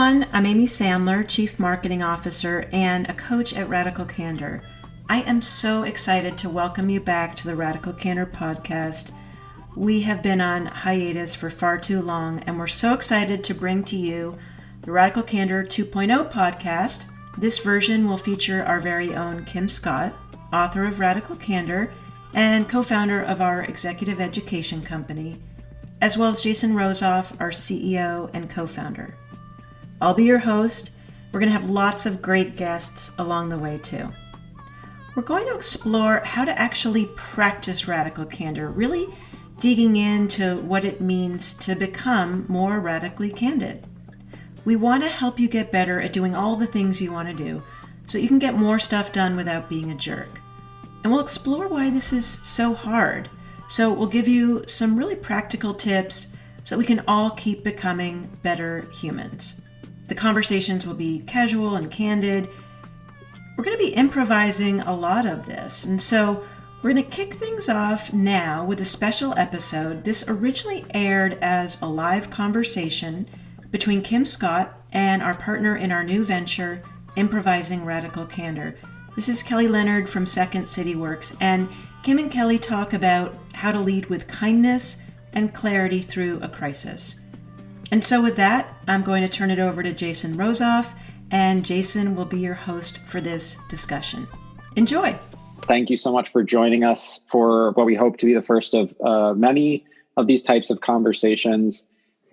everyone. I'm Amy Sandler, Chief Marketing Officer and a coach at Radical Candor. I am so excited to welcome you back to the Radical Candor podcast. We have been on hiatus for far too long, and we're so excited to bring to you the Radical Candor 2.0 podcast. This version will feature our very own Kim Scott, author of Radical Candor and co-founder of our executive education company, as well as Jason Rosoff, our CEO and co-founder. I'll be your host. We're going to have lots of great guests along the way too. We're going to explore how to actually practice Radical Candor, really digging into what it means to become more radically candid. We want to help you get better at doing all the things you want to do so you can get more stuff done without being a jerk. And we'll explore why this is so hard. So we'll give you some really practical tips so that we can all keep becoming better humans. The conversations will be casual and candid. We're going to be improvising a lot of this. And so we're going to kick things off now with a special episode. This originally aired as a live conversation between Kim Scott and our partner in our new venture, Improvising Radical Candor. This is Kelly Leonard from Second City Works, and Kim and Kelly talk about how to lead with kindness and clarity through a crisis. And so with that, I'm going to turn it over to Jason Rosoff, and Jason will be your host for this discussion. Enjoy. Thank you so much for joining us for what we hope to be the first of many of these types of conversations.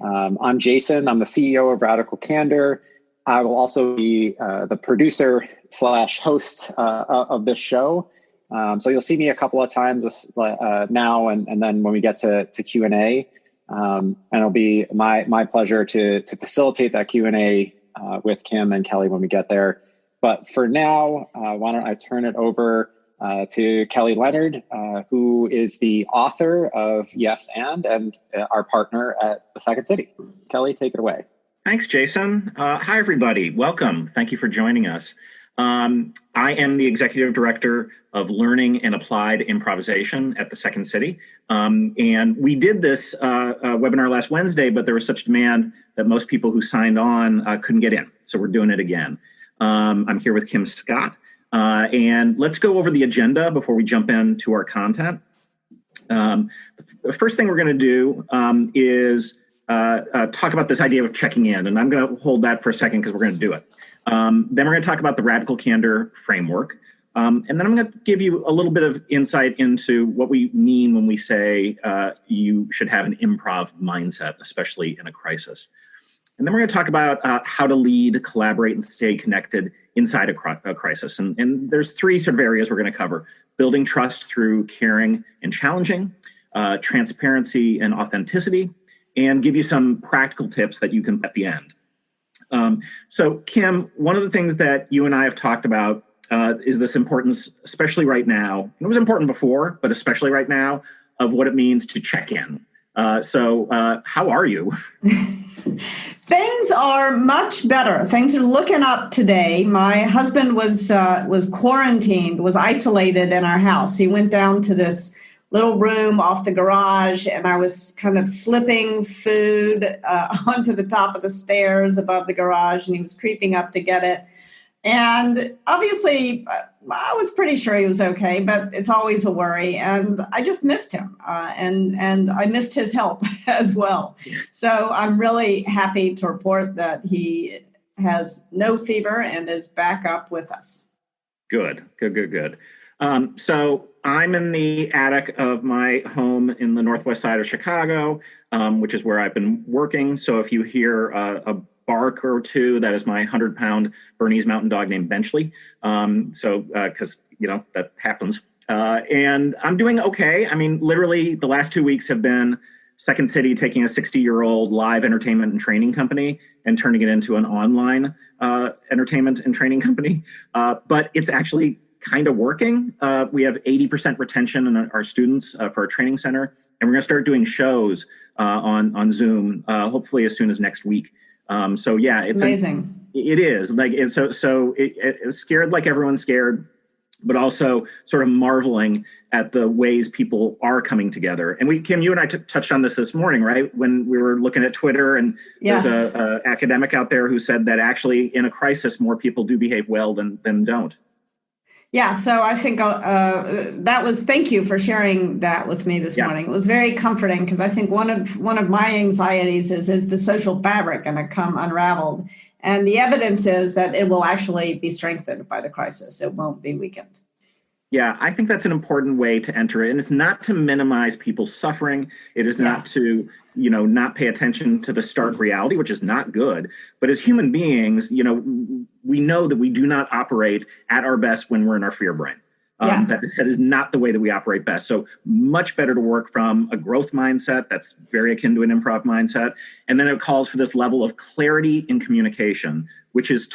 I'm Jason. I'm the CEO of Radical Candor. I will also be the producer / host of this show. So you'll see me a couple of times now and then when we get to Q&A. And it'll be my pleasure to facilitate that Q&A with Kim and Kelly when we get there. But for now, why don't I turn it over to Kelly Leonard, who is the author of Yes and our partner at the Second City. Kelly, take it away. Thanks, Jason. Hi, everybody. Welcome. Thank you for joining us. I am the executive director of learning and applied improvisation at the Second City. And we did this webinar last Wednesday, but there was such demand that most people who signed on couldn't get in. So we're doing it again. I'm here with Kim Scott. And let's go over the agenda before we jump into our content. The first thing we're going to do is talk about this idea of checking in. And I'm going to hold that for a second because we're going to do it. Then we're going to talk about the Radical Candor framework. And then I'm going to give you a little bit of insight into what we mean when we say you should have an improv mindset, especially in a crisis. And then we're going to talk about how to lead, collaborate, and stay connected inside a crisis. And there's three sort of areas we're going to cover: building trust through caring and challenging, transparency and authenticity, and give you some practical tips that you can at the end. So, Kim, one of the things that you and I have talked about is this importance, especially right now, and it was important before, but especially right now, of what it means to check in. So how are you? Things are much better. Things are looking up today. My husband was quarantined, was isolated in our house. He went down to this little room off the garage, and I was kind of slipping food onto the top of the stairs above the garage, and he was creeping up to get it. And obviously, I was pretty sure he was okay, but it's always a worry. And I just missed him, and I missed his help as well. So I'm really happy to report that he has no fever and is back up with us. Good. So I'm in the attic of my home in the northwest side of Chicago, which is where I've been working. So if you hear a bark or two, that is my 100-pound Bernese mountain dog named Benchley. Because, that happens. And I'm doing okay. I mean, literally the last 2 weeks have been Second City taking a 60-year-old live entertainment and training company and turning it into an online entertainment and training company. But it's actually kind of working. We have 80% retention in our students for our training center. And we're going to start doing shows on Zoom, hopefully as soon as next week. It's amazing. It is it's scared like everyone's scared, but also sort of marveling at the ways people are coming together. And Kim, you and I touched on this morning, right? When we were looking at Twitter, and yes. There's a academic out there who said that actually in a crisis, more people do behave well than don't. Yeah, so I think thank you for sharing that with me this morning. It was very comforting, because I think one of my anxieties is the social fabric going to come unraveled. And the evidence is that it will actually be strengthened by the crisis. It won't be weakened. Yeah, I think that's an important way to enter it. And it's not to minimize people's suffering. It is not to, not pay attention to the stark reality, which is not good. But as human beings, we know that we do not operate at our best when we're in our fear brain. That is not the way that we operate best. So much better to work from a growth mindset that's very akin to an improv mindset. And then it calls for this level of clarity in communication, which is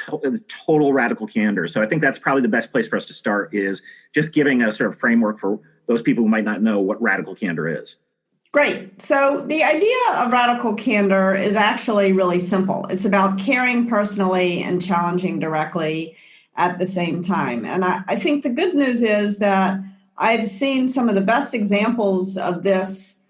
total radical candor. So I think that's probably the best place for us to start, is just giving a sort of framework for those people who might not know what radical candor is. Great. So the idea of radical candor is actually really simple. It's about caring personally and challenging directly at the same time. And I think the good news is that I've seen some of the best examples of this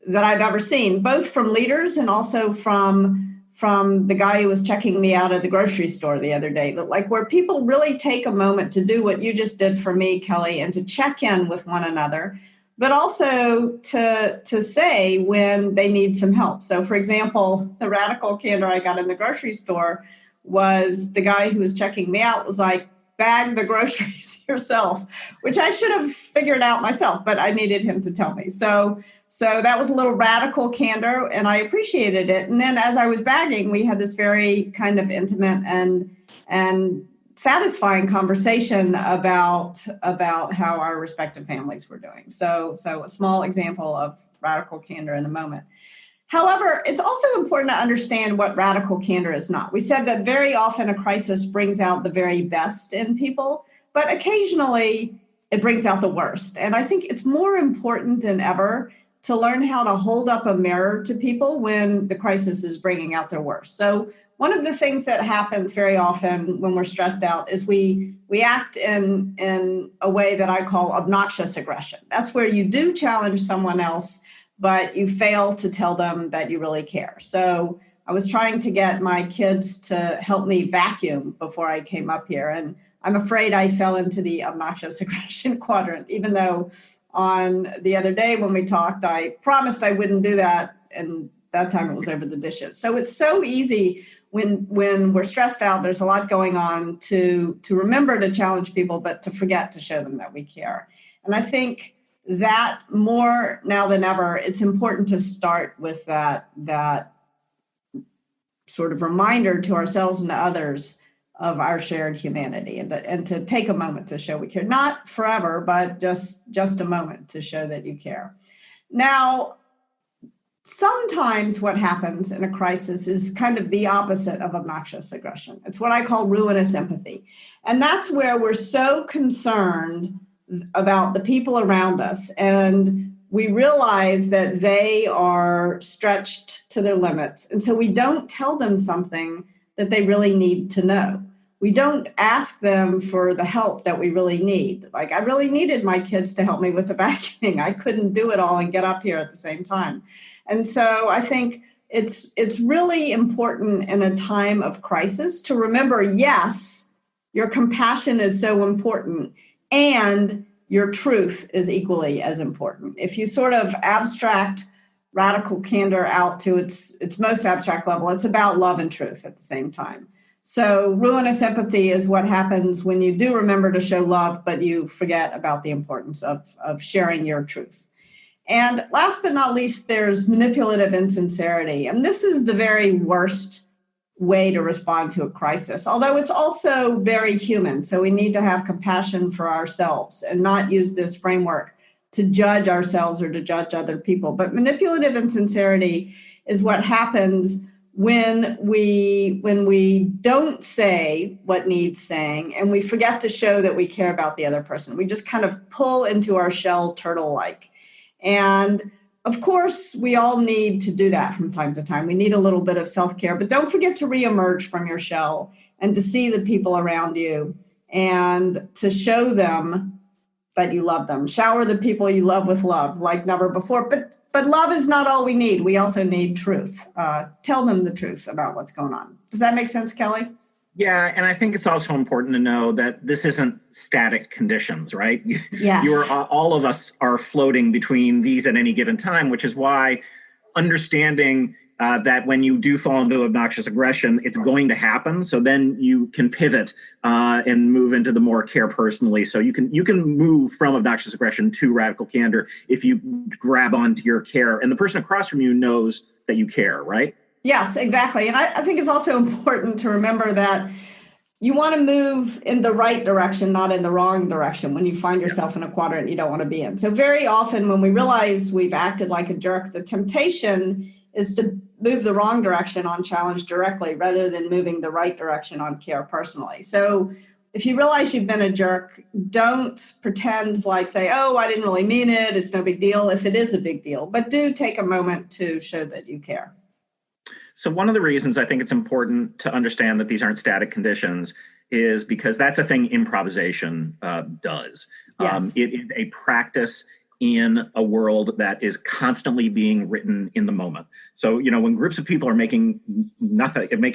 that I've ever seen, both from leaders and also from the guy who was checking me out at the grocery store the other day, like where people really take a moment to do what you just did for me, Kelly, and to check in with one another, but also to say when they need some help. So, for example, the radical candor I got in the grocery store was the guy who was checking me out was like, bag the groceries yourself, which I should have figured out myself, but I needed him to tell me. So that was a little radical candor, and I appreciated it. And then as I was bagging, we had this very kind of intimate and satisfying conversation about how our respective families were doing. So a small example of radical candor in the moment. However, it's also important to understand what radical candor is not. We said that very often a crisis brings out the very best in people, but occasionally it brings out the worst. And I think it's more important than ever to learn how to hold up a mirror to people when the crisis is bringing out their worst. So one of the things that happens very often when we're stressed out is we act in a way that I call obnoxious aggression. That's where you do challenge someone else, but you fail to tell them that you really care. So I was trying to get my kids to help me vacuum before I came up here. And I'm afraid I fell into the obnoxious aggression quadrant, even though on the other day when we talked, I promised I wouldn't do that. And that time it was over the dishes. So it's so easy when we're stressed out, there's a lot going on to remember to challenge people, but to forget to show them that we care. And I think that more now than ever, it's important to start with that sort of reminder to ourselves and to others of our shared humanity, and to take a moment to show we care. Not forever, but just a moment to show that you care. Now, sometimes what happens in a crisis is kind of the opposite of obnoxious aggression. It's what I call ruinous empathy. And that's where we're so concerned about the people around us, and we realize that they are stretched to their limits. And so we don't tell them something that they really need to know. We don't ask them for the help that we really need. Like, I really needed my kids to help me with the vacuuming. I couldn't do it all and get up here at the same time. And so I think it's really important in a time of crisis to remember, yes, your compassion is so important, and your truth is equally as important. If you sort of abstract radical candor out to its most abstract level, it's about love and truth at the same time. So ruinous empathy is what happens when you do remember to show love, but you forget about the importance of sharing your truth. And last but not least, there's manipulative insincerity. And this is the very worst way to respond to a crisis, although it's also very human. So we need to have compassion for ourselves and not use this framework to judge ourselves or to judge other people. But manipulative insincerity is what happens when we don't say what needs saying, and we forget to show that we care about the other person. We just kind of pull into our shell turtle-like. And of course, we all need to do that from time to time. We need a little bit of self-care, but don't forget to reemerge from your shell and to see the people around you and to show them that you love them. Shower the people you love with love like never before. But love is not all we need. We also need truth. Tell them the truth about what's going on. Does that make sense, Kelly? Yeah, and I think it's also important to know that this isn't static conditions, right? Yes. All of us are floating between these at any given time, which is why understanding that when you do fall into obnoxious aggression, it's going to happen. So then you can pivot and move into the more care personally. So you can move from obnoxious aggression to radical candor if you grab onto your care, and the person across from you knows that you care, right? Yes, exactly. And I think it's also important to remember that you want to move in the right direction, not in the wrong direction when you find yourself in a quadrant you don't want to be in. So very often when we realize we've acted like a jerk, the temptation is to move the wrong direction on challenge directly rather than moving the right direction on care personally. So if you realize you've been a jerk, don't pretend like say, oh, I didn't really mean it. It's no big deal if it is a big deal, but do take a moment to show that you care. So one of the reasons I think it's important to understand that these aren't static conditions is because that's a thing improvisation does. Yes. It is a practice in a world that is constantly being written in the moment. So, when groups of people are making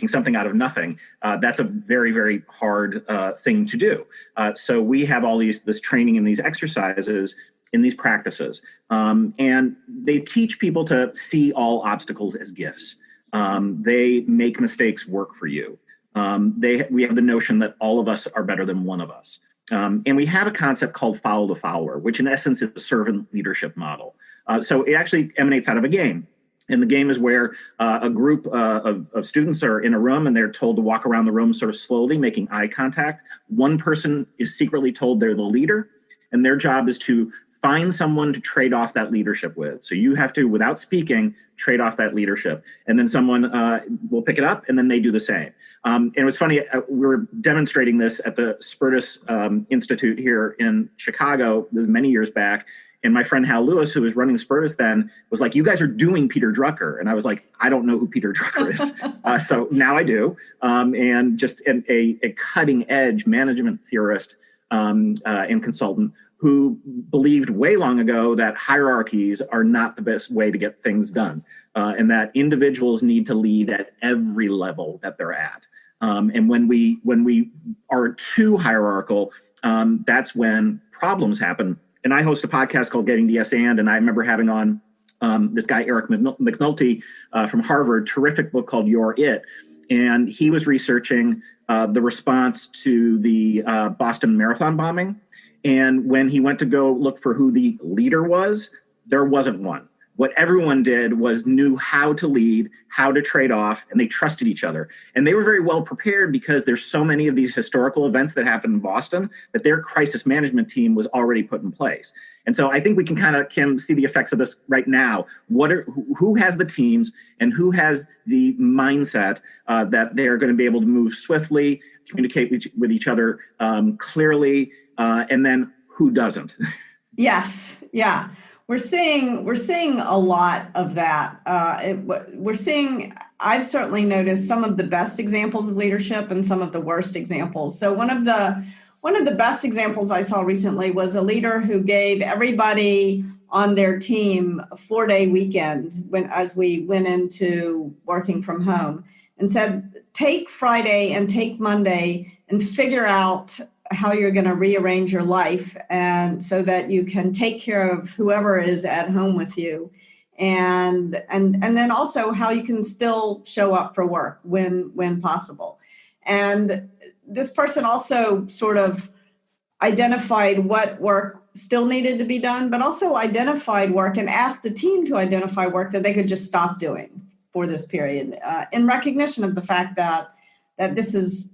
something out of nothing, that's a very, very hard thing to do. So we have all this training and these exercises in these practices, and they teach people to see all obstacles as gifts. They make mistakes work for you. We have the notion that all of us are better than one of us. And we have a concept called follow the follower, which in essence is a servant leadership model. So it actually emanates out of a game. And the game is where a group of students are in a room and they're told to walk around the room sort of slowly, making eye contact. One person is secretly told they're the leader, and their job is to find someone to trade off that leadership with. So you have to, without speaking, trade off that leadership. And then someone will pick it up, and then they do the same. And it was funny, we were demonstrating this at the Spertus Institute here in Chicago, this many years back. And my friend Hal Lewis, who was running Spertus then, was like, you guys are doing Peter Drucker. And I was like, I don't know who Peter Drucker is. So now I do. And just a cutting edge management theorist and consultant who believed way long ago that hierarchies are not the best way to get things done, and that individuals need to lead at every level that they're at. And when we are too hierarchical, that's when problems happen. And I host a podcast called Getting the Yes and I remember having on this guy, Eric McNulty from Harvard, terrific book called You're It. And he was researching the response to the Boston Marathon bombing. And when he went to go look for who the leader was, there wasn't one. What everyone did was knew how to lead, how to trade off, and they trusted each other. And they were very well prepared because there's so many of these historical events that happened in Boston that their crisis management team was already put in place. And so I think we can see the effects of this right now. Who has the teams and who has the mindset that they're going to be able to move swiftly, communicate with each other clearly, and then who doesn't? Yes. Yeah. We're seeing a lot of that. I've certainly noticed some of the best examples of leadership and some of the worst examples. So one of the best examples I saw recently was a leader who gave everybody on their team a 4-day weekend as we went into working from home, and said, take Friday and take Monday and figure out how you're going to rearrange your life, and so that you can take care of whoever is at home with you, and then also how you can still show up for work when possible. And this person also sort of identified what work still needed to be done, but also identified work and asked the team to identify work that they could just stop doing for this period, in recognition of the fact that this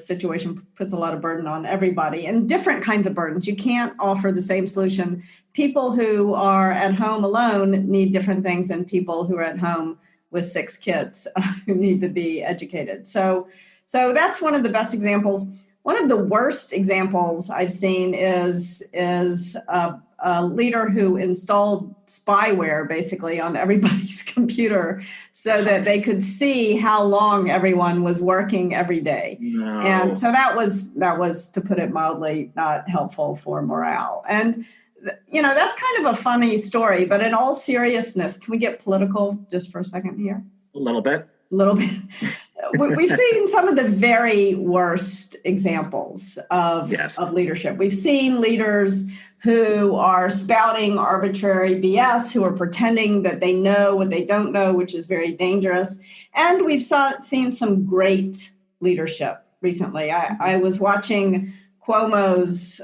situation puts a lot of burden on everybody, and different kinds of burdens. You can't offer the same solution. People who are at home alone need different things than people who are at home with 6 kids who need to be educated. So that's one of the best examples. One of the worst examples I've seen is a a leader who installed spyware basically on everybody's computer so that they could see how long everyone was working every day. No. And so that was, to put it mildly, not helpful for morale. And, that's kind of a funny story, but in all seriousness, can we get political just for a second here? A little bit. We've seen some of the very worst examples of leadership. We've seen leaders who are spouting arbitrary BS, who are pretending that they know what they don't know, which is very dangerous. And we've seen some great leadership recently. I was watching Cuomo's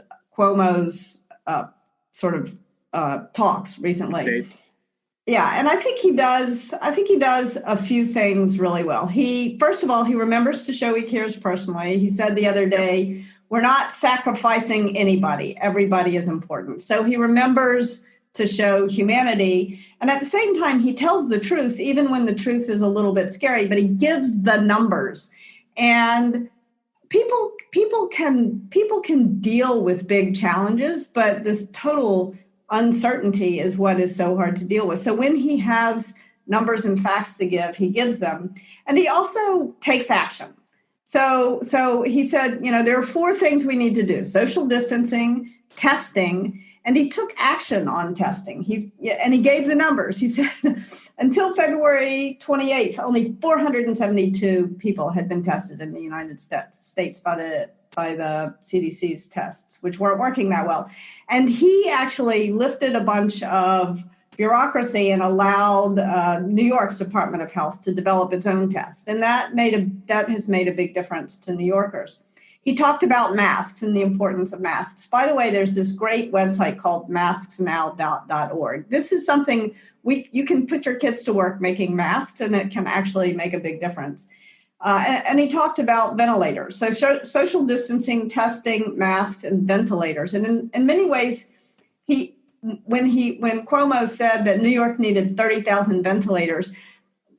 talks recently. Yeah, and I think he does a few things really well. First of all, he remembers to show he cares personally. He said the other day, we're not sacrificing anybody. Everybody is important. So he remembers to show humanity. And at the same time, he tells the truth, even when the truth is a little bit scary, but he gives the numbers. And people can deal with big challenges, but this total uncertainty is what is so hard to deal with. So when he has numbers and facts to give, he gives them. And he also takes action. So he said, there are 4 things we need to do: social distancing, testing, and he took action on testing. And he gave the numbers. He said until February 28th, only 472 people had been tested in the United States by the CDC's tests, which weren't working that well. And he actually lifted a bunch of bureaucracy and allowed New York's Department of Health to develop its own test. And that has made a big difference to New Yorkers. He talked about masks and the importance of masks. By the way, there's this great website called masksnow.org. This is something you can put your kids to work making masks, and it can actually make a big difference. And he talked about ventilators. So social distancing, testing, masks, and ventilators. And in many ways, when Cuomo said that New York needed 30,000 ventilators,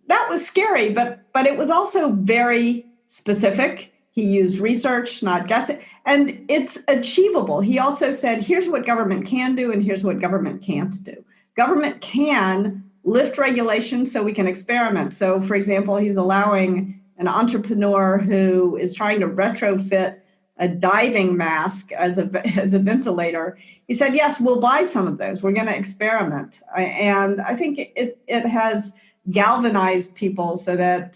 that was scary, but it was also very specific. He used research, not guessing, and it's achievable. He also said, here's what government can do and here's what government can't do. Government can lift regulations so we can experiment. So, for example, he's allowing an entrepreneur who is trying to retrofit a diving mask as a ventilator. He said, yes, we'll buy some of those. We're going to experiment. And I think it has galvanized people so that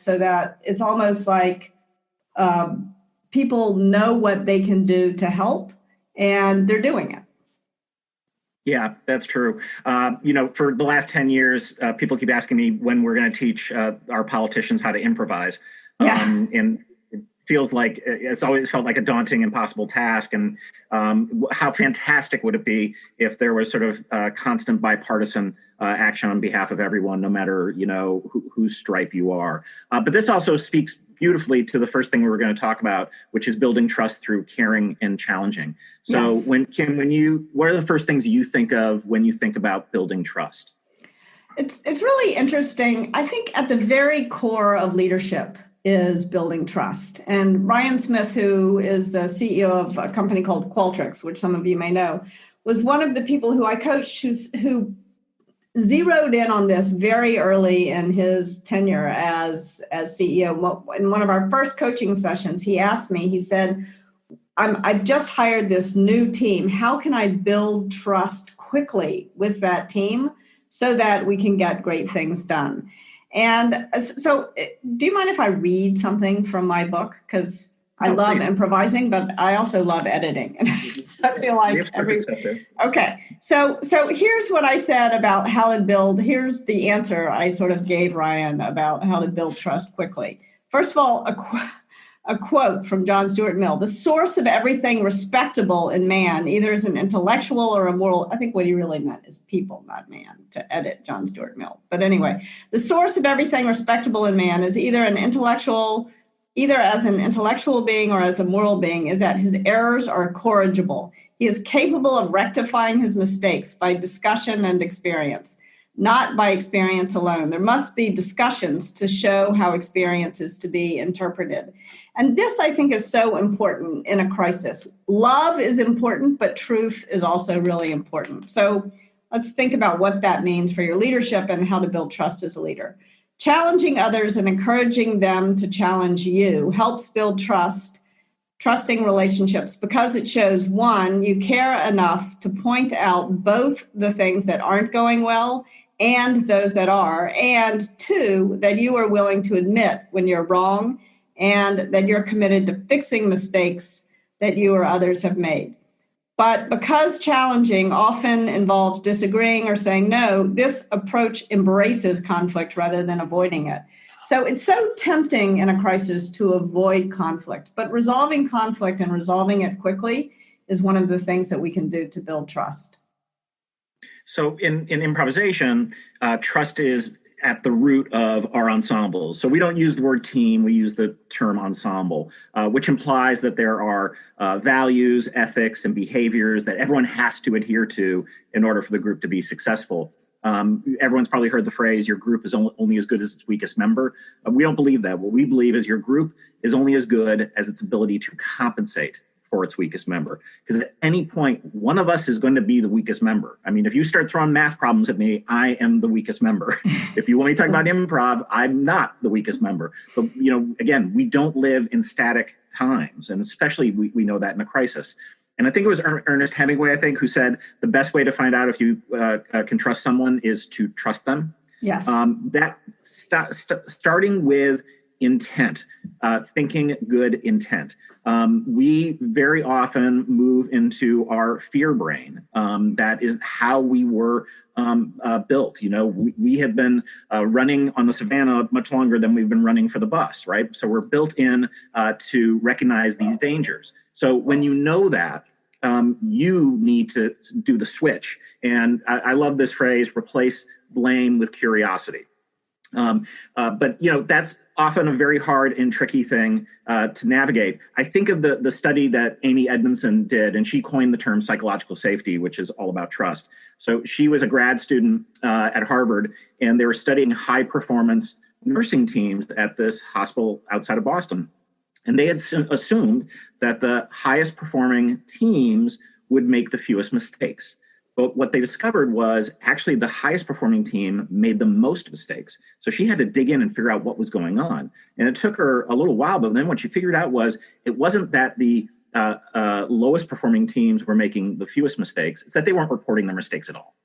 it's almost like people know what they can do to help, and they're doing it. Yeah, that's true. For the last 10 years, people keep asking me when we're going to teach our politicians how to improvise. And it feels like it's always felt like a daunting, impossible task. And how fantastic would it be if there was sort of constant bipartisan action on behalf of everyone, no matter, whose stripe you are. But this also speaks beautifully to the first thing we were going to talk about, which is building trust through caring and challenging. So yes. What are the first things you think of when you think about building trust? It's really interesting. I think at the very core of leadership is building trust. And Ryan Smith, who is the CEO of a company called Qualtrics, which some of you may know, was one of the people who I coached who zeroed in on this very early in his tenure as CEO. In one of our first coaching sessions, he asked me, he said, I've just hired this new team. How can I build trust quickly with that team so that we can get great things done? And so do you mind if I read something from my book? Because I love improvising, but I also love editing. And I feel like okay. So here's what I said about how to build. Here's the answer I sort of gave Ryan about how to build trust quickly. First of all, a quote from John Stuart Mill: "The source of everything respectable in man either is an intellectual or a moral." I think what he really meant is people, not man, to edit John Stuart Mill. But anyway, the source of everything respectable in man is either as an intellectual being or as a moral being, is that his errors are corrigible. He is capable of rectifying his mistakes by discussion and experience. not by experience alone. There must be discussions to show how experience is to be interpreted. And this, I think, is so important in a crisis. Love is important, but truth is also really important. So let's think about what that means for your leadership and how to build trust as a leader. Challenging others and encouraging them to challenge you helps build trusting relationships, because it shows, one, you care enough to point out both the things that aren't going well and those that are, and two, that you are willing to admit when you're wrong and that you're committed to fixing mistakes that you or others have made. But because challenging often involves disagreeing or saying no, this approach embraces conflict rather than avoiding it. So it's so tempting in a crisis to avoid conflict, but resolving conflict and resolving it quickly is one of the things that we can do to build trust. So in improvisation, trust is at the root of our ensembles. So we don't use the word team, we use the term ensemble, which implies that there are values, ethics, and behaviors that everyone has to adhere to in order for the group to be successful. Everyone's probably heard the phrase, your group is only as good as its weakest member. We don't believe that. What we believe is your group is only as good as its ability to compensate for its weakest member. Because at any point, one of us is going to be the weakest member. I mean, if you start throwing math problems at me, I am the weakest member. If you want me to talk about improv, I'm not the weakest member. But, again, we don't live in static times. And especially we know that in a crisis. And I think it was Ernest Hemingway, who said the best way to find out if you can trust someone is to trust them. Yes. Starting with intent, thinking good intent. We very often move into our fear brain. That is how we were built. We have been running on the savannah much longer than we've been running for the bus, right? So we're built in to recognize these dangers. So when you know that, you need to do the switch. And I love this phrase, replace blame with curiosity. But that's often a very hard and tricky thing to navigate. I think of the study that Amy Edmondson did, and she coined the term psychological safety, which is all about trust. So she was a grad student at Harvard, and they were studying high performance nursing teams at this hospital outside of Boston. And they had assumed that the highest performing teams would make the fewest mistakes. But what they discovered was actually the highest performing team made the most mistakes. So she had to dig in and figure out what was going on. And it took her a little while, but then what she figured out was it wasn't that the lowest performing teams were making the fewest mistakes, it's that they weren't reporting their mistakes at all.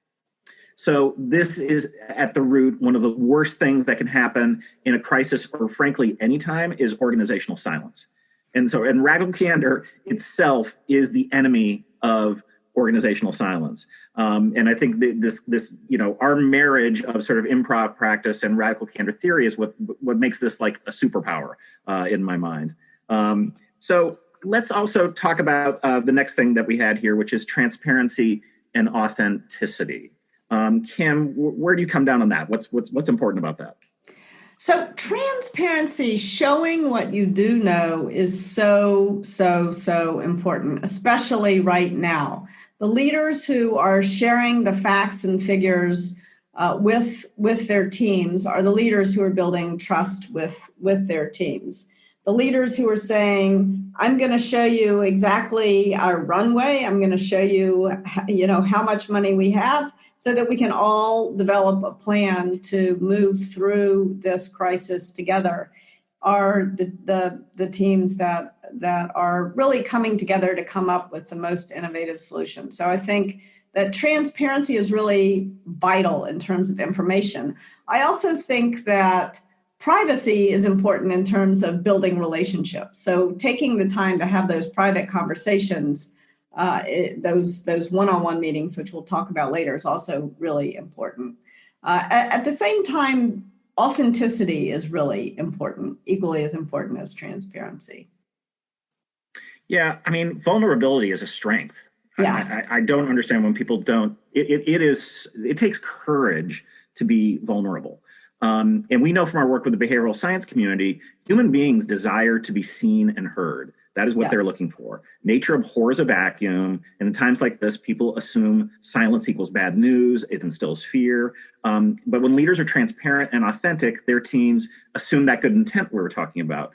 So this is at the root, one of the worst things that can happen in a crisis, or frankly, anytime, is organizational silence. And Radical Candor itself is the enemy of organizational silence. And I think this our marriage of sort of improv practice and Radical Candor theory is what makes this like a superpower in my mind. So let's also talk about the next thing that we had here, which is transparency and authenticity. Kim, where do you come down on that? What's important about that? So transparency, showing what you do know, is so important, especially right now. The leaders who are sharing the facts and figures with their teams are the leaders who are building trust with their teams. The leaders who are saying, I'm going to show you exactly our runway. I'm going to show you, how much money we have, so that we can all develop a plan to move through this crisis together, are the teams that are really coming together to come up with the most innovative solutions. So I think that transparency is really vital in terms of information. I also think that privacy is important in terms of building relationships. So taking the time to have those private conversations, those one-on-one meetings, which we'll talk about later, is also really important. At the same time, authenticity is really important, equally as important as transparency. Yeah, I mean, vulnerability is a strength. Yeah. I don't understand when people don't. It takes courage to be vulnerable. And we know from our work with the behavioral science community, human beings desire to be seen and heard. That is what Yes. they're looking for. Nature abhors a vacuum. And in times like this, people assume silence equals bad news. It instills fear. But when leaders are transparent and authentic, their teams assume that good intent we were talking about,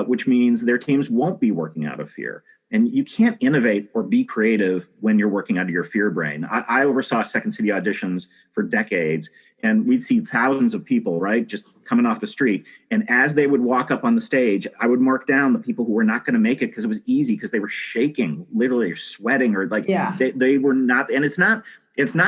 which means their teams won't be working out of fear. And you can't innovate or be creative when you're working out of your fear brain. I oversaw Second City auditions for decades, and we'd see thousands of people, right, just coming off the street. And as they would walk up on the stage, I would mark down the people who were not going to make it because it was easy, because they were shaking, literally sweating, or like they were not. And it's not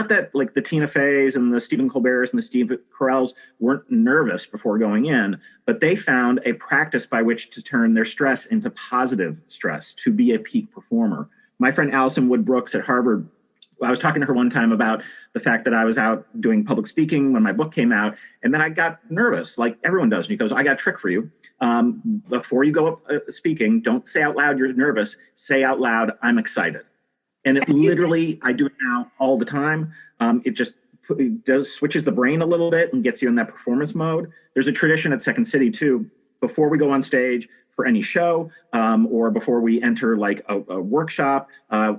that like the Tina Feys and the Stephen Colberts and the Steve Carells weren't nervous before going in, but they found a practice by which to turn their stress into positive stress, to be a peak performer. My friend Allison Wood Brooks at Harvard, I was talking to her one time about the fact that I was out doing public speaking when my book came out, and then I got nervous, like everyone does. And he goes, I got a trick for you. Before you go up speaking, don't say out loud you're nervous. Say out loud, I'm excited. And it literally, I do it now all the time. It switches the brain a little bit and gets you in that performance mode. There's a tradition at Second City too. Before we go on stage for any show, or before we enter like a workshop,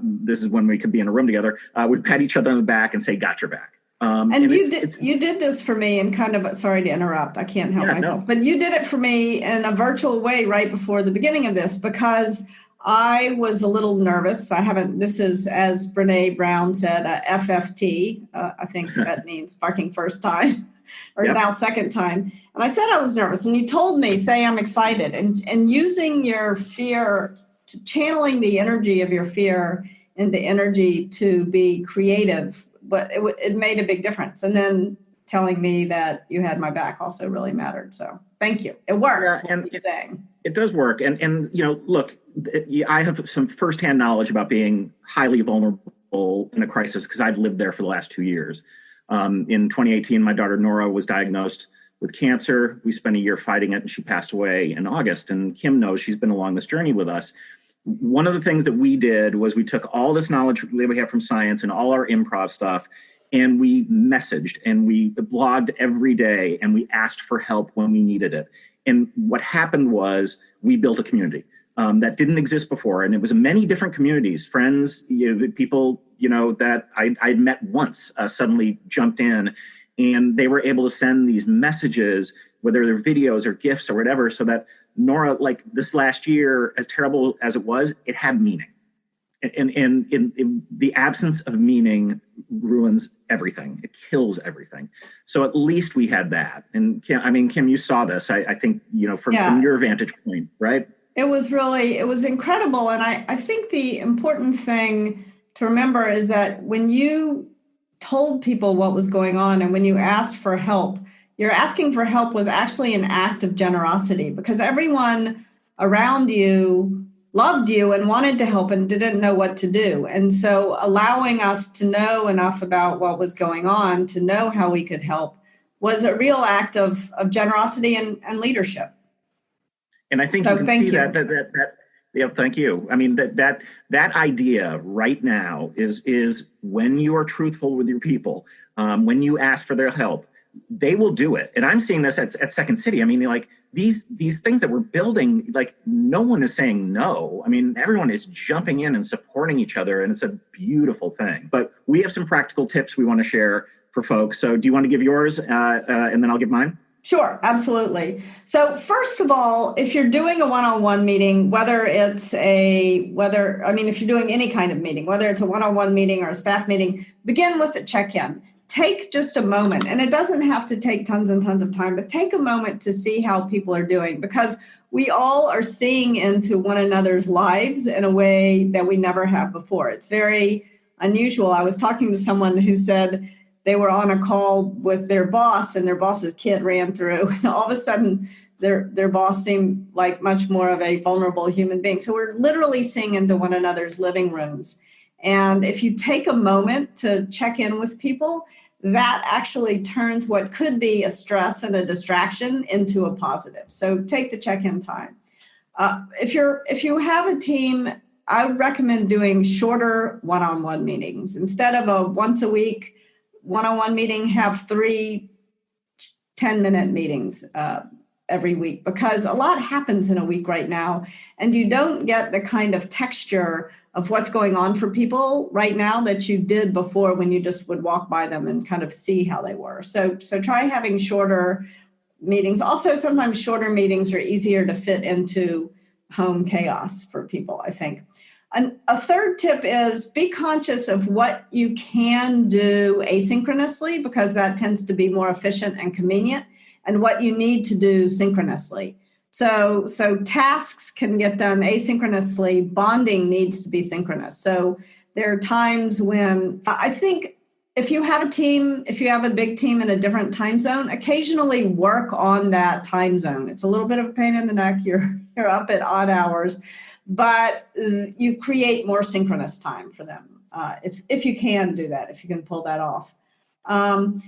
this is when we could be in a room together, we'd pat each other on the back and say, got your back. And you did this for me, and kind of, sorry to interrupt, I can't help myself, but you did it for me in a virtual way right before the beginning of this, because I was a little nervous. This is, as Brene Brown said, a FFT. I think that means fucking first time, or now second time. And I said I was nervous, and you told me, say I'm excited, and using your fear, channeling the energy of your fear into energy to be creative, but it made a big difference. And then telling me that you had my back also really mattered. So thank you. It works. It does work. And look, I have some firsthand knowledge about being highly vulnerable in a crisis, because I've lived there for the last 2 years. In 2018, my daughter Nora was diagnosed with cancer. We spent a year fighting it, and she passed away in August. And Kim knows, she's been along this journey with us. One of the things that we did was we took all this knowledge that we have from science and all our improv stuff, and we messaged and we blogged every day, and we asked for help when we needed it. And what happened was we built a community that didn't exist before. And it was many different communities, friends, people, that I'd met once suddenly jumped in, and they were able to send these messages, whether they're videos or GIFs or whatever, so that Nora, like this last year, as terrible as it was, it had meaning. And in the absence of meaning ruins everything. It kills everything. So at least we had that. And Kim, you saw this, I think, from your vantage point, right? It was incredible. And I think the important thing to remember is that when you told people what was going on, and when you asked for help, your asking for help was actually an act of generosity, because everyone around you loved you and wanted to help and didn't know what to do. And so allowing us to know enough about what was going on to know how we could help was a real act of generosity and leadership. And I think you can see that. Yeah, thank you. I mean, that idea right now is when you are truthful with your people, when you ask for their help, they will do it. And I'm seeing this at Second City. I mean, like these things that we're building, like no one is saying no. I mean, everyone is jumping in and supporting each other, and it's a beautiful thing. But we have some practical tips we want to share for folks. So do you want to give yours and then I'll give mine? Sure, absolutely. So first of all, if you're doing a one-on-one meeting, if you're doing any kind of meeting, whether it's a one-on-one meeting or a staff meeting, begin with a check-in. Take just a moment, and it doesn't have to take tons and tons of time, but take a moment to see how people are doing, because we all are seeing into one another's lives in a way that we never have before. It's very unusual. I was talking to someone who said they were on a call with their boss, and their boss's kid ran through, and all of a sudden their boss seemed like much more of a vulnerable human being. So we're literally seeing into one another's living rooms. And if you take a moment to check in with people, that actually turns what could be a stress and a distraction into a positive. So take the check-in time. If you have a team, I would recommend doing shorter one-on-one meetings. Instead of a once a week one-on-one meeting, have 3 10-minute meetings. every week, because a lot happens in a week right now, and you don't get the kind of texture of what's going on for people right now that you did before, when you just would walk by them and kind of see how they were. So try having shorter meetings. Also, sometimes shorter meetings are easier to fit into home chaos for people, I think. And a third tip is be conscious of what you can do asynchronously, because that tends to be more efficient and convenient, and what you need to do synchronously. So tasks can get done asynchronously. Bonding needs to be synchronous. So there are times when I think if you have a big team in a different time zone, occasionally work on that time zone. It's a little bit of a pain in the neck. You're up at odd hours, but you create more synchronous time for them if you can do that, if you can pull that off. And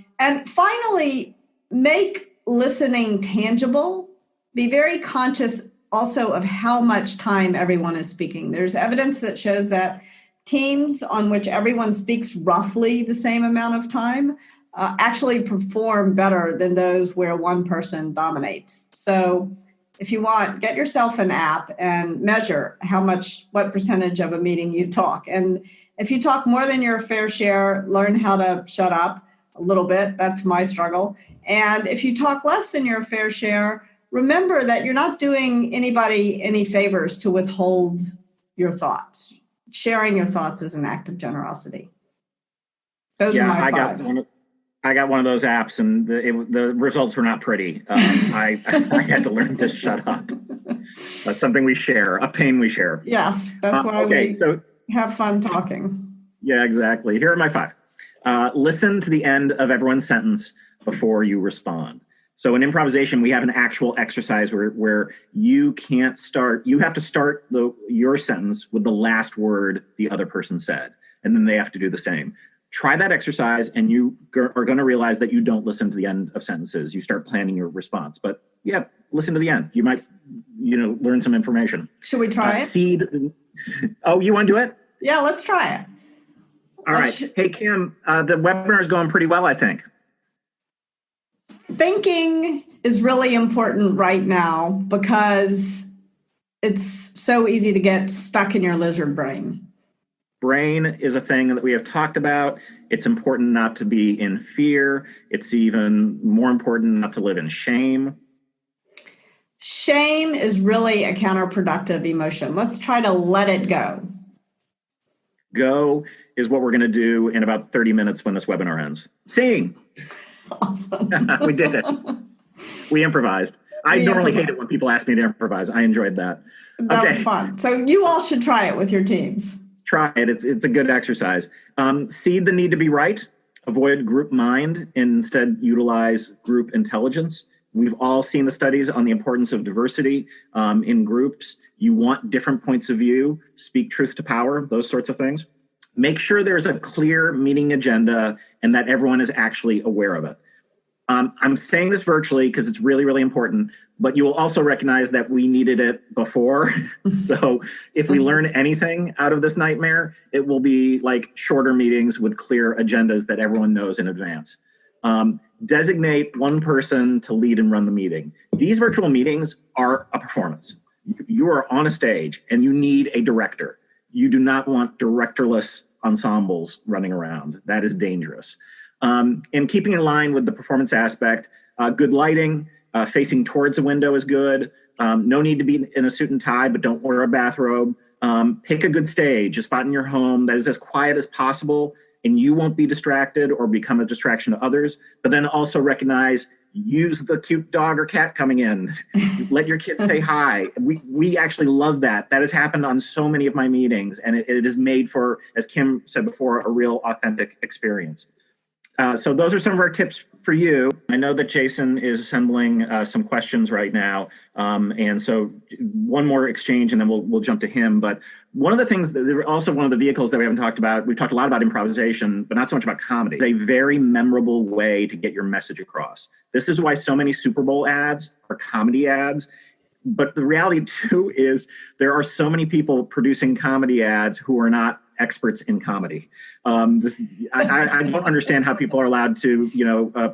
finally, make listening tangible. Be very conscious also of how much time everyone is speaking. There's evidence that shows that teams on which everyone speaks roughly the same amount of time actually perform better than those where one person dominates. So if you want, get yourself an app and measure what percentage of a meeting you talk. And if you talk more than your fair share, learn how to shut up a little bit. That's my struggle. And if you talk less than your fair share, remember that you're not doing anybody any favors to withhold your thoughts. Sharing your thoughts is an act of generosity. Those are my five. I got one of those apps, and the results were not pretty. I had to learn to shut up. That's something we share, a pain we share. Yes, that's why we have fun talking. Yeah, exactly. Here are my five. Listen to the end of everyone's sentence before you respond. So in improvisation, we have an actual exercise where you have to start your sentence with the last word the other person said, and then they have to do the same. Try that exercise, and you are going to realize that you don't listen to the end of sentences. You start planning your response, but yeah, listen to the end. You might, learn some information. Should we try it? Oh, you want to do it? Yeah, let's try it. All right. Hey, Kim, the webinar is going pretty well, I think. Thinking is really important right now because it's so easy to get stuck in your lizard brain. Brain is a thing that we have talked about. It's important not to be in fear. It's even more important not to live in shame. Shame is really a counterproductive emotion. Let's try to let it go. Go is what we're going to do in about 30 minutes when this webinar ends. Sing. Awesome. We did it. We improvised. I normally hate it when people ask me to improvise. I enjoyed that. That was fun. So you all should try it with your teams. Try it. It's a good exercise. Seed the need to be right. Avoid group mind. Instead, utilize group intelligence. We've all seen the studies on the importance of diversity in groups. You want different points of view. Speak truth to power, those sorts of things. Make sure there's a clear meeting agenda and that everyone is actually aware of it. I'm saying this virtually because it's really, really important, but you will also recognize that we needed it before. So if we learn anything out of this nightmare, it will be like shorter meetings with clear agendas that everyone knows in advance. Designate one person to lead and run the meeting. These virtual meetings are a performance. You are on a stage and you need a director. You do not want directorless ensembles running around. That is dangerous. And keeping in line with the performance aspect, good lighting, facing towards a window is good. No need to be in a suit and tie, but don't wear a bathrobe. Pick a good stage, a spot in your home that is as quiet as possible, and you won't be distracted or become a distraction to others. But then also recognize, use the cute dog or cat coming in. Let your kids say hi. We actually love that. That has happened on so many of my meetings, and it is made for, as Kim said before, a real authentic experience. So those are some of our tips for you. I know that Jason is assembling some questions right now. And so one more exchange and then we'll jump to him. But one of the things, also one of the vehicles that we haven't talked about, we've talked a lot about improvisation, but not so much about comedy. It's a very memorable way to get your message across. This is why so many Super Bowl ads are comedy ads. But the reality too is there are so many people producing comedy ads who are not experts in comedy. I don't understand how people are allowed to,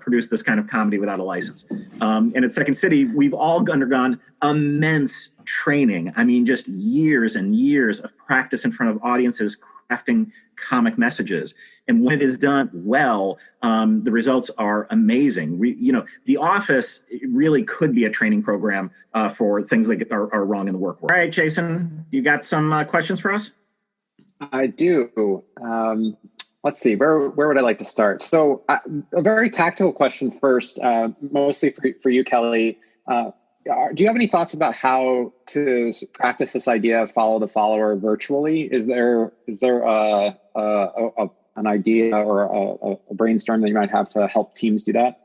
produce this kind of comedy without a license. And at Second City, we've all undergone immense training. I mean, just years and years of practice in front of audiences, crafting comic messages. And when it is done well, the results are amazing. The Office really could be a training program for things that are wrong in the work world. All right, Jason, you got some questions for us? I do. Let's see, where would I like to start? So a very tactical question first, mostly for you, Kelly. Do you have any thoughts about how to practice this idea of follow the follower virtually? Is there an idea or a brainstorm that you might have to help teams do that?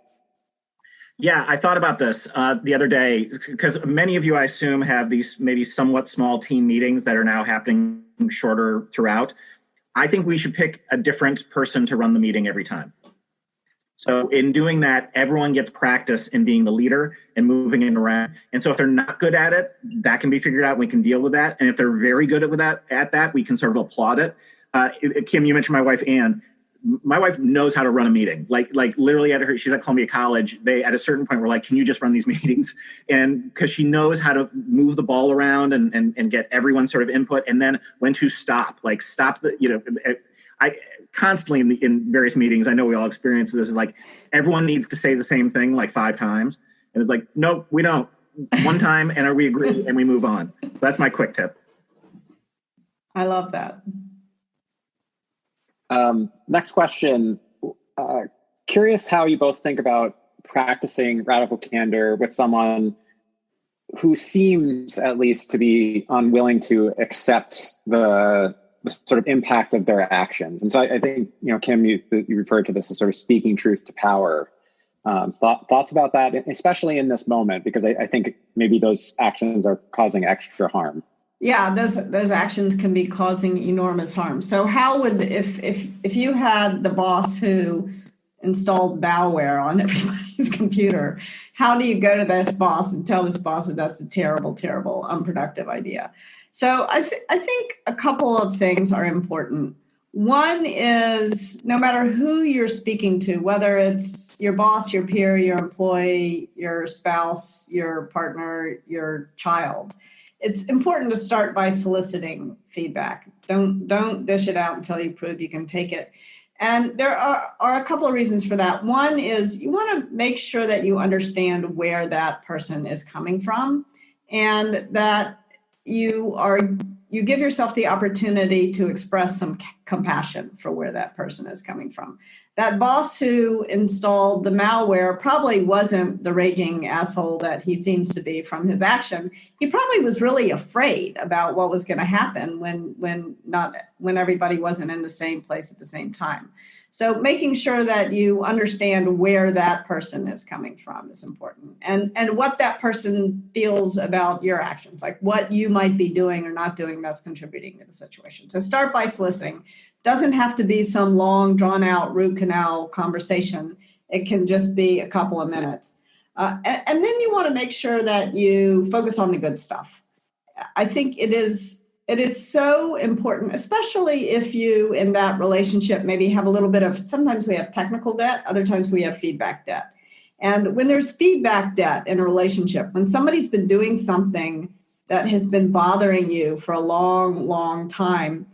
Yeah, I thought about this the other day, because many of you, I assume, have these maybe somewhat small team meetings that are now happening shorter throughout. I think we should pick a different person to run the meeting every time. So in doing that, everyone gets practice in being the leader and moving it around. And so if they're not good at it, that can be figured out. We can deal with that. And if they're very good at that, we can sort of applaud it. Kim, you mentioned my wife, Ann. My wife knows how to run a meeting. Like literally she's at Columbia College. They, at a certain point, were like, can you just run these meetings? And because she knows how to move the ball around and get everyone's sort of input, and then when to stop, I constantly in various meetings, I know we all experience this, is like everyone needs to say the same thing like 5 times. And it's like, nope, we don't. One time and we agree and we move on. So that's my quick tip. I love that. Next question. Curious how you both think about practicing radical candor with someone who seems at least to be unwilling to accept the sort of impact of their actions. And so I think, Kim, you referred to this as sort of speaking truth to power. Thoughts about that, especially in this moment, because I think maybe those actions are causing extra harm. Yeah, those actions can be causing enormous harm. So how would, if you had the boss who installed malware on everybody's computer, how do you go to this boss and tell this boss that that's a terrible, terrible, unproductive idea? So I think a couple of things are important. One is, no matter who you're speaking to, whether it's your boss, your peer, your employee, your spouse, your partner, your child, it's important to start by soliciting feedback. Don't dish it out until you prove you can take it. And there are a couple of reasons for that. One is you want to make sure that you understand where that person is coming from, and that you give yourself the opportunity to express some compassion for where that person is coming from. That boss who installed the malware probably wasn't the raging asshole that he seems to be from his action. He probably was really afraid about what was going to happen when everybody wasn't in the same place at the same time. So making sure that you understand where that person is coming from is important, and what that person feels about your actions, like what you might be doing or not doing that's contributing to the situation. So start by soliciting. Doesn't have to be some long, drawn-out root canal conversation. It can just be a couple of minutes. And then you want to make sure that you focus on the good stuff. I think it is so important, especially if you, in that relationship, maybe have a little bit of, sometimes we have technical debt, other times we have feedback debt. And when there's feedback debt in a relationship, when somebody's been doing something that has been bothering you for a long, long time,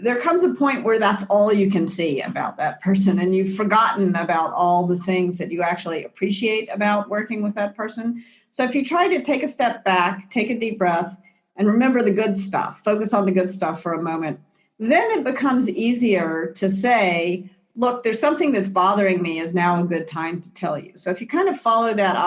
there comes a point where that's all you can see about that person, and you've forgotten about all the things that you actually appreciate about working with that person. So if you try to take a step back, take a deep breath, and remember the good stuff, focus on the good stuff for a moment, then it becomes easier to say, look, there's something that's bothering me, is now a good time to tell you. So if you kind of follow that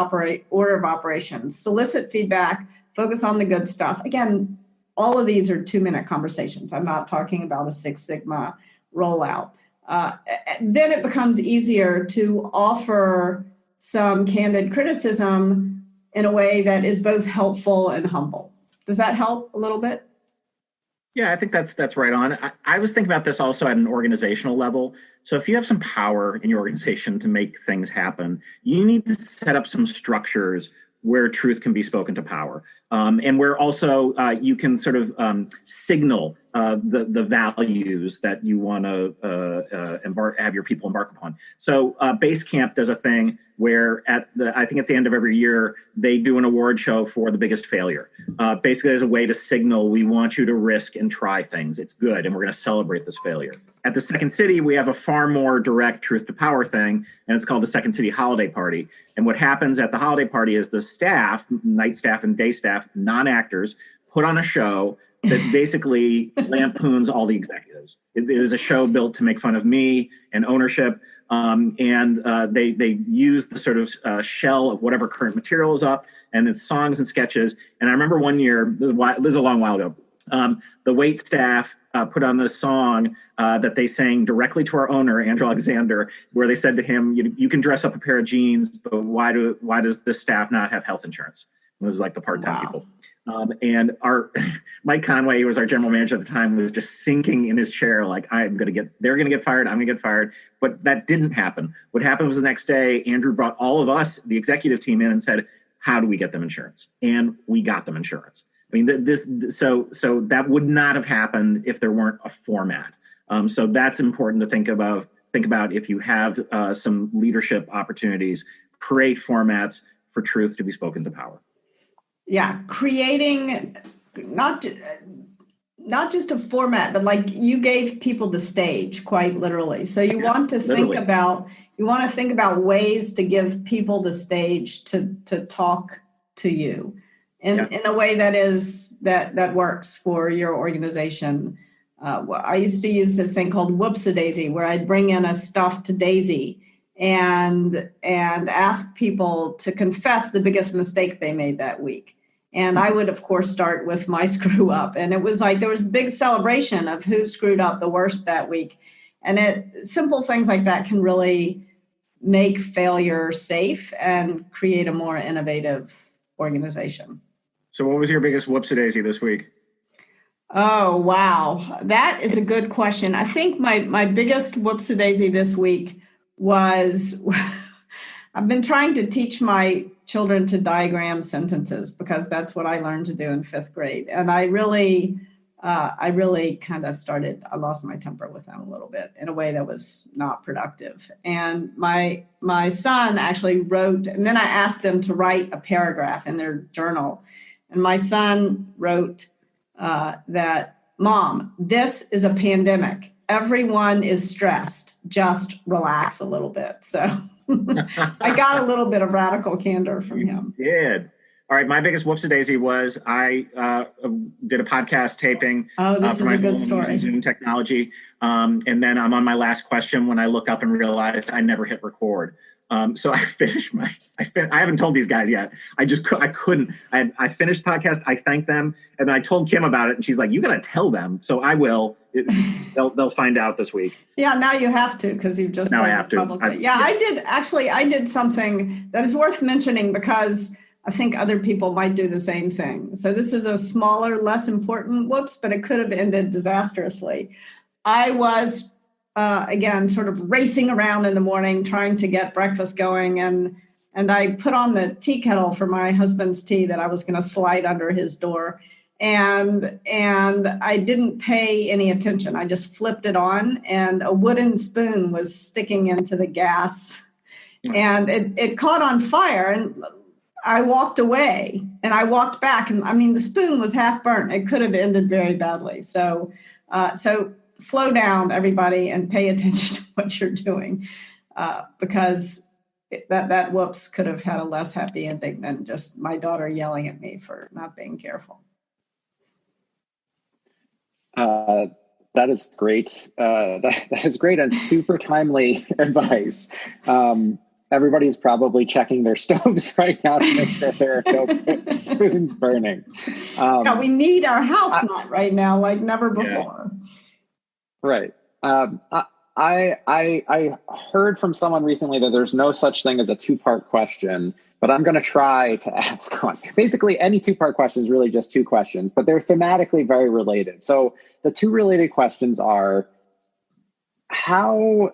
order of operations, solicit feedback, focus on the good stuff. Again, all of these are 2-minute conversations. I'm not talking about a 6 Sigma rollout. Then it becomes easier to offer some candid criticism in a way that is both helpful and humble. Does that help a little bit? Yeah, I think that's right on. I was thinking about this also at an organizational level. So if you have some power in your organization to make things happen, you need to set up some structures where truth can be spoken to power, and where also you can sort of signal the values that you want to have your people embark upon. So Basecamp does a thing where I think at the end of every year, they do an award show for the biggest failure. Basically as a way to signal, we want you to risk and try things. It's good, and we're going to celebrate this failure. At the Second City, we have a far more direct truth to power thing, and it's called the Second City Holiday Party. And what happens at the holiday party is the staff, night staff and day staff, non-actors, put on a show that basically lampoons all the executives. It is a show built to make fun of me and ownership. They use the sort of shell of whatever current material is up, and it's songs and sketches. And I remember one year, this is a long while ago, the wait staff put on this song that they sang directly to our owner, Andrew Alexander, where they said to him, you can dress up a pair of jeans, but why does this staff not have health insurance? It was like the part-time people. And our Mike Conway, who was our general manager at the time, was just sinking in his chair, like, they're going to get fired. I'm going to get fired. But that didn't happen. What happened was the next day, Andrew brought all of us, the executive team, in and said, how do we get them insurance? And we got them insurance. I mean, so that would not have happened if there weren't a format. So that's important to think about if you have some leadership opportunities, create formats for truth to be spoken to power. Yeah, creating not just a format, but like you gave people the stage, quite literally. So you want to think about ways to give people the stage to talk to you in a way that works for your organization. I used to use this thing called Whoops-a-Daisy, where I'd bring in a stuffed daisy and ask people to confess the biggest mistake they made that week. And I would, of course, start with my screw up. And it was like there was a big celebration of who screwed up the worst that week. And simple things like that can really make failure safe and create a more innovative organization. So what was your biggest whoops-a-daisy this week? Oh, wow. That is a good question. I think my biggest whoops-a-daisy this week was I've been trying to teach my children to diagram sentences because that's what I learned to do in 5th grade. And I really kind of I lost my temper with them a little bit in a way that was not productive. And my son actually wrote, and then I asked them to write a paragraph in their journal. And my son wrote that, Mom, this is a pandemic. Everyone is stressed. Just relax a little bit. So I got a little bit of radical candor from him. You did. All right. My biggest whoops-a-daisy was I did a podcast taping. Oh, this is a good story. Zoom technology. And then I'm on my last question when I look up and realize I never hit record. So I finished I haven't told these guys yet. I couldn't. I finished the podcast. I thanked them. And then I told Kim about it. And she's like, you got to tell them. So I will. They'll find out this week. Yeah, now you have to because you've just done it publicly. I did something that is worth mentioning because I think other people might do the same thing. So this is a smaller, less important whoops, but it could have ended disastrously. I was, again, sort of racing around in the morning, trying to get breakfast going. And I put on the tea kettle for my husband's tea that I was going to slide under his door. And I didn't pay any attention. I just flipped it on and a wooden spoon was sticking into the gas and it caught on fire and I walked away and I walked back and the spoon was half burnt. It could have ended very badly. So slow down everybody and pay attention to what you're doing because that whoops could have had a less happy ending than just my daughter yelling at me for not being careful. That is great. That is great and super timely advice. Everybody's probably checking their stoves right now to make sure there are no spoons burning. We need our house nut right now, like never before. Right. I heard from someone recently that there's no such thing as a two-part question, but I'm going to try to ask one. Basically, any two-part question is really just two questions, but they're thematically very related. So the two related questions are, how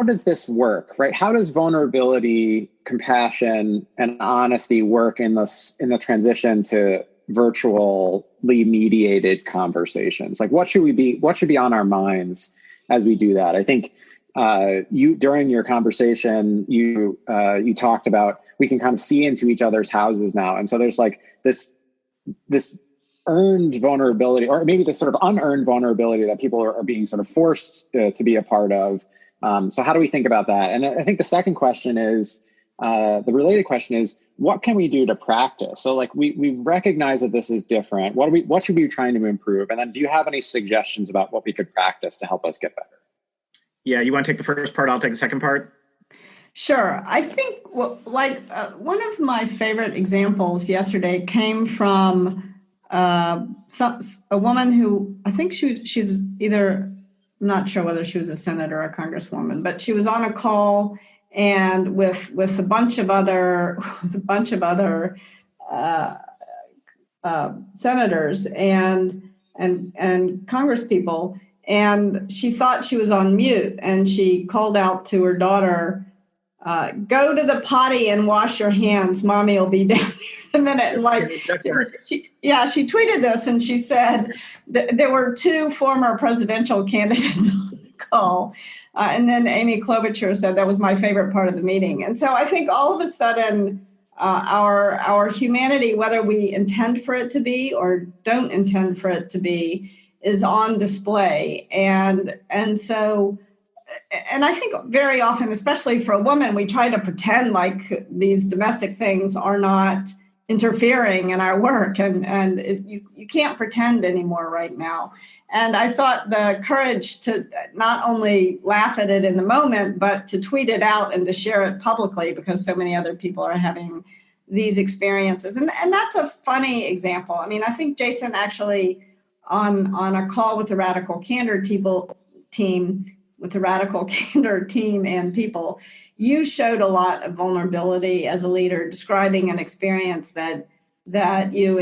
does this work, right? How does vulnerability compassion and honesty work in the transition to virtually mediated conversations? Like, what should be on our minds as we do that? I think you, during your conversation, you talked about, we can kind of see into each other's houses now. And so there's like this earned vulnerability, or maybe this sort of unearned vulnerability that people are being sort of forced to be a part of. So how do we think about that? And I think the second question is, the related question is, what can we do to practice? So like we recognize that this is different. What should we be trying to improve? And then do you have any suggestions about what we could practice to help us get better? Yeah, you want to take the first part? I'll take the second part. Sure. I think one of my favorite examples yesterday came from a woman who, I think she's either, I'm not sure whether she was a senator or a congresswoman, but she was on a call and with a bunch of other senators and congresspeople, and she thought she was on mute, and she called out to her daughter, "Go to the potty and wash your hands. Mommy will be down there in a minute." And like, she tweeted this, and she said there were two former presidential candidates on the call. And then Amy Klobuchar said that was my favorite part of the meeting. And so I think all of a sudden, our humanity, whether we intend for it to be or don't intend for it to be, is on display. And I think very often, especially for a woman, we try to pretend like these domestic things are not interfering in our work. And you can't pretend anymore right now. And I thought the courage to not only laugh at it in the moment, but to tweet it out and to share it publicly, because so many other people are having these experiences. And that's a funny example. I mean, I think Jason actually on a call with the Radical Candor team and people, you showed a lot of vulnerability as a leader, describing an experience that you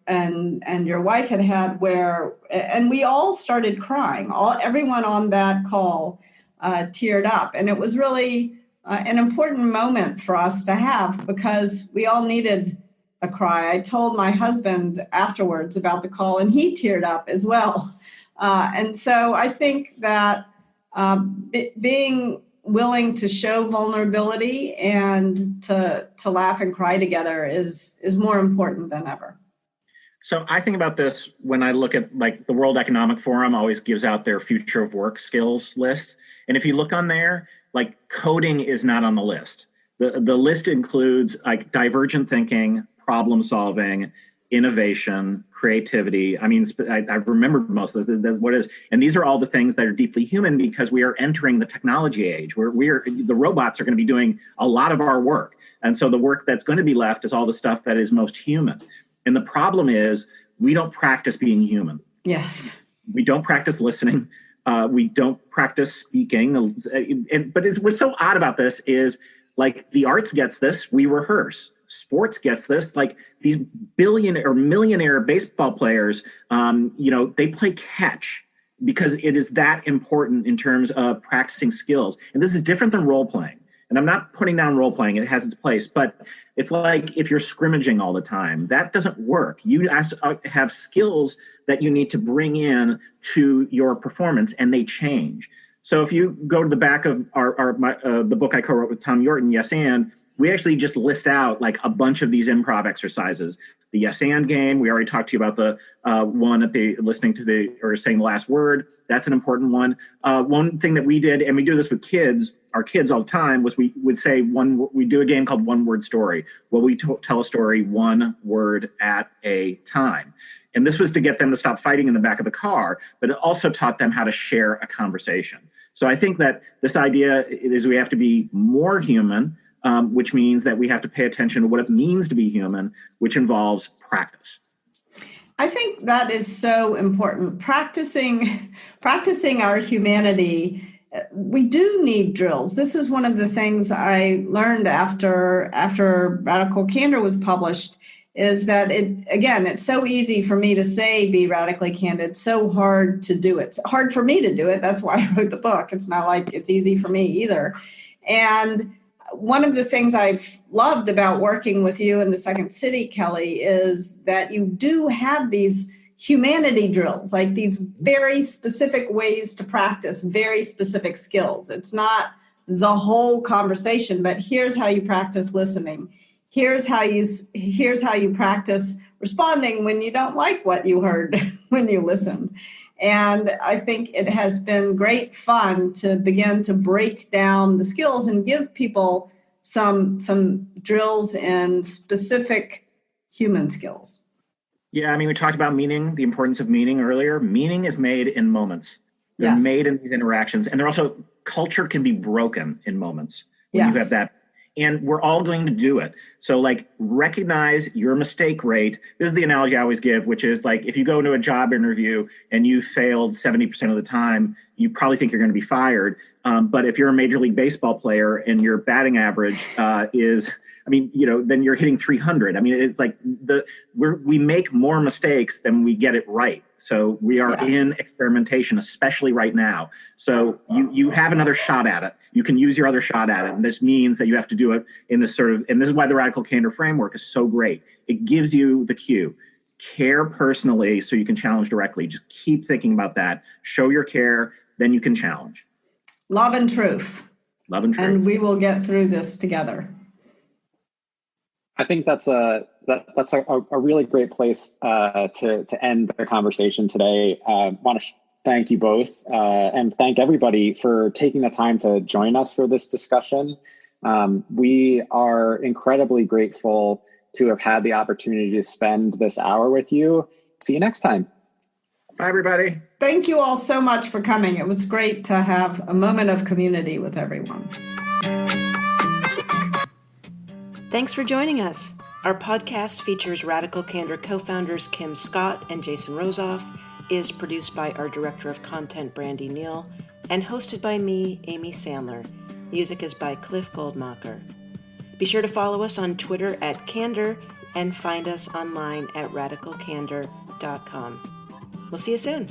and your wife had where, and we all started crying. Everyone on that call teared up, and it was really an important moment for us to have, because we all needed a cry. I told my husband afterwards about the call, and he teared up as well. And so I think that being willing to show vulnerability and to laugh and cry together is more important than ever. So I think about this when I look at, like, the World Economic Forum always gives out their future of work skills list. And if you look on there, like, coding is not on the list. The list includes like divergent thinking, problem solving, innovation, creativity. I mean, I remembered most of what is, and these are all the things that are deeply human, because we are entering the technology age where the robots are going to be doing a lot of our work. And so the work that's going to be left is all the stuff that is most human. And the problem is, we don't practice being human. Yes. We don't practice listening. We don't practice speaking. But what's so odd about this is, like, the arts gets this, we rehearse. Sports gets this, like these billionaire or millionaire baseball players, they play catch because it is that important in terms of practicing skills. And this is different than role playing. And I'm not putting down role playing, it has its place, but it's like if you're scrimmaging all the time, that doesn't work. You have skills that you need to bring in to your performance, and they change. So if you go to the back of the book I co-wrote with Tom Yorton, Yes And, we actually just list out like a bunch of these improv exercises. The Yes And game, we already talked to you about the one at the listening to the, or saying the last word. That's an important one. One thing that we did, and we do this with our kids all the time, was we would say we do a game called One Word Story. Well, we tell a story one word at a time. And this was to get them to stop fighting in the back of the car, but it also taught them how to share a conversation. So I think that this idea is we have to be more human, which means that we have to pay attention to what it means to be human, which involves practice. I think that is so important. Practicing our humanity. We do need drills. This is one of the things I learned after Radical Candor was published, is that it's so easy for me to say, be radically candid, so hard to do it. It's hard for me to do it. That's why I wrote the book. It's not like it's easy for me either. And one of the things I've loved about working with you in the Second City, Kelly, is that you do have these humanity drills, like these very specific ways to practice very specific skills. It's not the whole conversation, but here's how you practice listening. Here's how you practice responding when you don't like what you heard when you listened. And I think it has been great fun to begin to break down the skills and give people some drills in specific human skills. Yeah, I mean, we talked about meaning, the importance of meaning earlier. Meaning is made in moments. They're made in these interactions. And they're also, culture can be broken in moments when you have that. And we're all going to do it. So like, recognize your mistake rate. This is the analogy I always give, which is like, if you go into a job interview and you failed 70% of the time, you probably think you're going to be fired. But if you're a Major League Baseball player and your batting average is, then you're hitting 300. I mean, it's like we make more mistakes than we get it right. So we are in experimentation, especially right now. So you have another shot at it. You can use your other shot at it. And this means that you have to do it in this and this is why the Radical Candor framework is so great. It gives you the cue. Care personally so you can challenge directly. Just keep thinking about that. Show your care, then you can challenge. Love and truth. Love and truth. And we will get through this together. I think that's a really great place to end the conversation today. Want to thank you both and thank everybody for taking the time to join us for this discussion. We are incredibly grateful to have had the opportunity to spend this hour with you. See you next time. Bye, everybody. Thank you all so much for coming. It was great to have a moment of community with everyone. Thanks for joining us. Our podcast features Radical Candor co-founders Kim Scott and Jason Rosoff, is produced by our Director of Content, Brandy Neal, and hosted by me, Amy Sandler. Music is by Cliff Goldmacher. Be sure to follow us on Twitter @Candor and find us online at radicalcandor.com. We'll see you soon.